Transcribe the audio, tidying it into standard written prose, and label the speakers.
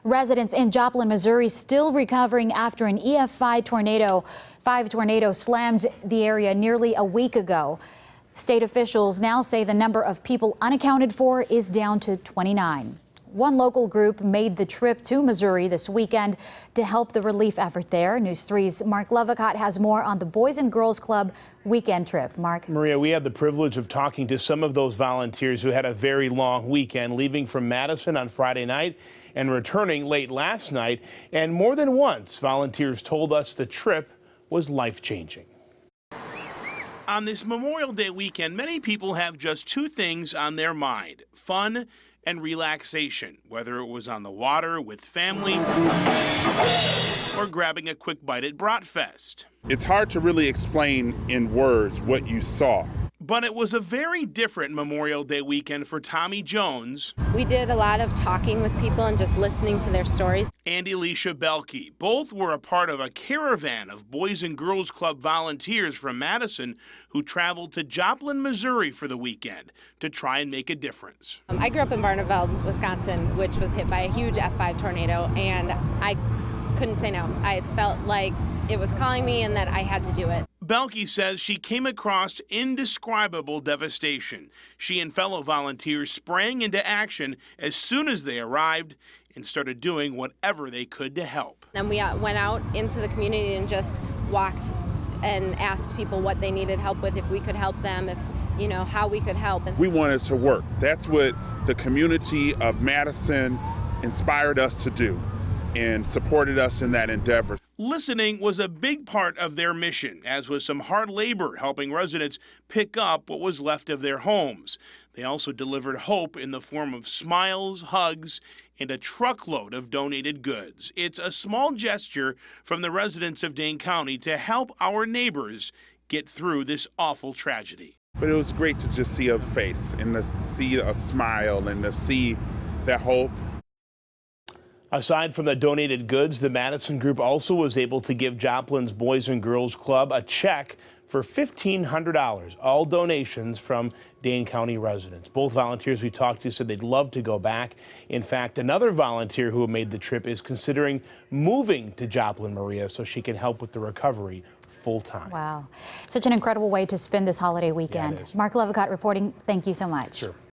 Speaker 1: Residents in Joplin, Missouri still recovering after an EF5 tornado slammed the area nearly a week ago. State officials now say the number of people unaccounted for is down to 29. One local group made the trip to Missouri this weekend to help the relief effort there. News 3's Marc Lovicott has more on the Boys and Girls Club weekend trip. Mark.
Speaker 2: Maria, we had the privilege of talking to some of those volunteers who had a very long weekend, leaving from Madison on Friday night and returning late last night. And more than once, volunteers told us the trip was life-changing. On this Memorial Day weekend, many people have just two things on their mind: fun and relaxation, whether it was on the water with family or grabbing a quick bite at Bratfest.
Speaker 3: It's hard to really explain in words what you saw.
Speaker 2: But it was a very different Memorial Day weekend for Tommy Jones.
Speaker 4: We did a lot of talking with people and just listening to their stories.
Speaker 2: And Alicia Belkey. Both were a part of a caravan of Boys and Girls Club volunteers from Madison who traveled to Joplin, Missouri for the weekend to try and make a difference.
Speaker 4: I grew up in Barneveld, Wisconsin, which was hit by a huge F5 tornado, and I couldn't say no. I felt like it was calling me and that I had to do it.
Speaker 2: Belkey says she came across indescribable devastation. She and fellow volunteers sprang into action as soon as they arrived and started doing whatever they could to help.
Speaker 4: Then we went out into the community and just walked and asked people what they needed help with, if we could help them, if, you know, how we could help.
Speaker 3: We wanted to work. That's what the community of Madison inspired us to do and supported us in that endeavor.
Speaker 2: Listening was a big part of their mission, as was some hard labor helping residents pick up what was left of their homes. They also delivered hope in the form of smiles, hugs, and a truckload of donated goods. It's a small gesture from the residents of Dane County to help our neighbors get through this awful tragedy.
Speaker 3: But it was great to just see a face and to see a smile and to see that hope.
Speaker 2: Aside from the donated goods, the Madison group also was able to give Joplin's Boys and Girls Club a check for $1,500, all donations from Dane County residents. Both volunteers we talked to said they'd love to go back. In fact, another volunteer who made the trip is considering moving to Joplin, Maria, so she can help with the recovery full-time.
Speaker 1: Wow. Such an incredible way to spend this holiday weekend.
Speaker 2: Yeah,
Speaker 1: Marc Lovicott reporting. Thank you so much.
Speaker 2: Sure.